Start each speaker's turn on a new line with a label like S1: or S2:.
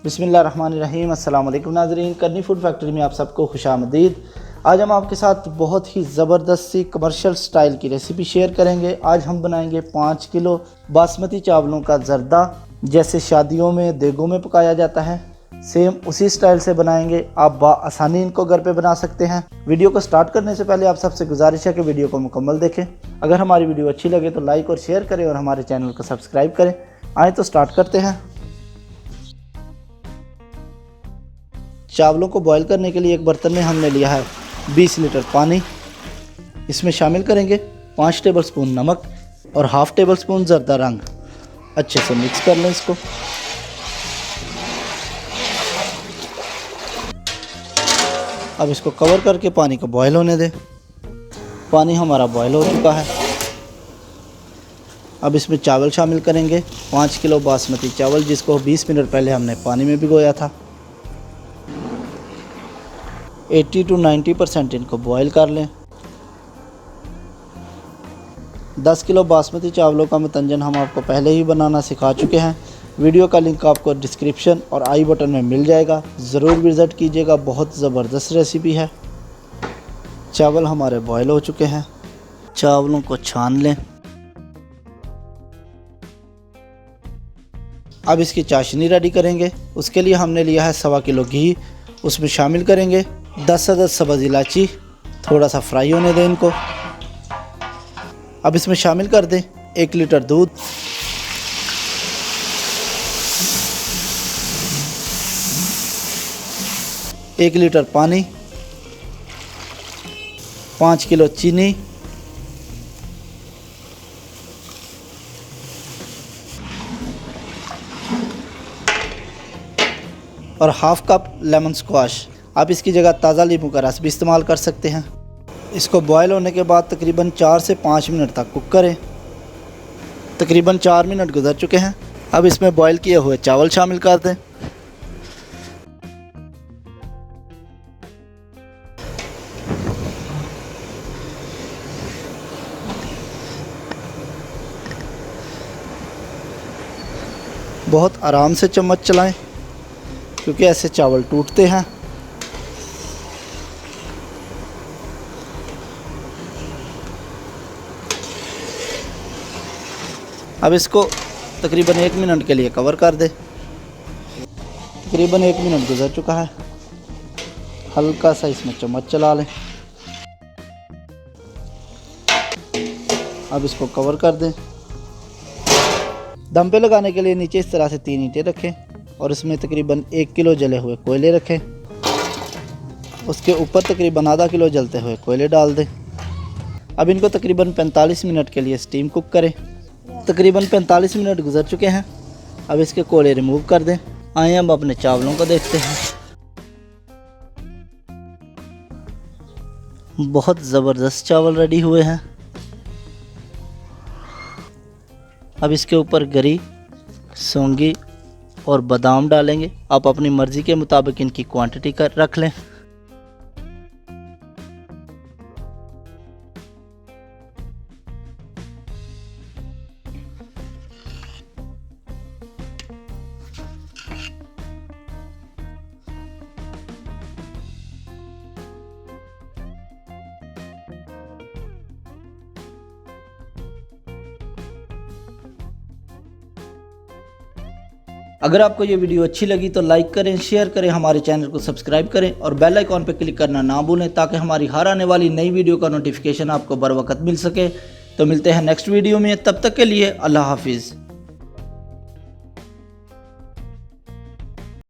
S1: बिस्मिल्लाहिर्रहमानिर्रहीम। अस्सलाम वालेकुम नाज़रीन, करनी फूड फैक्ट्री में आप सबको खुशामदीद। आज हम आपके साथ बहुत ही ज़बरदस्त सी कमर्शियल स्टाइल की रेसिपी शेयर करेंगे। आज हम बनाएंगे 5 किलो बासमती चावलों का ज़र्दा। जैसे शादियों में देगों में पकाया जाता है, सेम उसी स्टाइल से बनाएंगे। आप आसानी इनको घर पे बना सकते हैं। वीडियो को स्टार्ट करने से पहले आप सबसे गुजारिश है कि वीडियो को मुकम्मल देखें। अगर हमारी वीडियो अच्छी लगे तो लाइक और शेयर करें और हमारे चैनल को सब्सक्राइब करें। आए तो स्टार्ट करते हैं। चावलों को बॉईल करने के लिए एक बर्तन में हमने लिया है 20 लीटर पानी। इसमें शामिल करेंगे 5 टेबलस्पून नमक और हाफ़ टेबल स्पून ज़र्दा रंग। अच्छे से मिक्स कर लें इसको। अब इसको कवर करके पानी को बॉईल होने दें। पानी हमारा बॉईल हो चुका है। अब इसमें चावल शामिल करेंगे 5 किलो बासमती चावल, जिसको 20 मिनट पहले हमने पानी में भिगोया था। 80 to 90% इनको बॉईल कर लें। 10 किलो बासमती चावलों का मतंजन हम आपको पहले ही बनाना सिखा चुके हैं। वीडियो का लिंक आपको डिस्क्रिप्शन और आई बटन में मिल जाएगा, ज़रूर विज़िट कीजिएगा। बहुत ज़बरदस्त रेसिपी है। चावल हमारे बॉईल हो चुके हैं। चावलों को छान लें। अब इसकी चाशनी रेडी करेंगे। उसके लिए हमने लिया है 1.25 किलो घी। उसमें शामिल करेंगे 10 अदद सब्ज़ इलायची। थोड़ा सा फ्राई होने दें इनको। अब इसमें शामिल कर दें 1 लीटर दूध, 1 लीटर पानी, 5 किलो चीनी, और हाफ़ कप लेमन स्क्वाश। आप इसकी जगह ताज़ा नींबू का रस भी इस्तेमाल कर सकते हैं। इसको बॉयल होने के बाद तकरीबन 4 से 5 मिनट तक कुक करें। तकरीबन 4 मिनट गुजर चुके हैं। अब इसमें बॉयल किए हुए चावल शामिल कर दें। बहुत आराम से चम्मच चलाएं, क्योंकि ऐसे चावल टूटते हैं। अब इसको तकरीबन 1 मिनट के लिए कवर कर दें। तकरीबन 1 मिनट गुजर चुका है। हल्का सा इसमें चम्मच चला लें। अब इसको कवर कर दें। दम पे लगाने के लिए नीचे इस तरह से 3 ईंटें रखें और इसमें तकरीबन 1 किलो जले हुए कोयले रखें। उसके ऊपर तकरीबन आधा किलो जलते हुए कोयले डाल दें। अब इनको तकरीबन 45 मिनट के लिए स्टीम कुक करें। तकरीबन 45 मिनट गुजर चुके हैं। अब इसके कोयले रिमूव कर दें। आइए हम अपने चावलों को देखते हैं। बहुत ज़बरदस्त चावल रेडी हुए हैं। अब इसके ऊपर गरी, सौंगी और बादाम डालेंगे। आप अपनी मर्ज़ी के मुताबिक इनकी क्वांटिटी कर रख लें। अगर आपको ये वीडियो अच्छी लगी तो लाइक करें, शेयर करें, हमारे चैनल को सब्सक्राइब करें और बेल आइकॉन पर क्लिक करना ना भूलें, ताकि हमारी हर आने वाली नई वीडियो का नोटिफिकेशन आपको बर वक्त मिल सके। तो मिलते हैं नेक्स्ट वीडियो में। तब तक के लिए अल्लाह हाफिज़।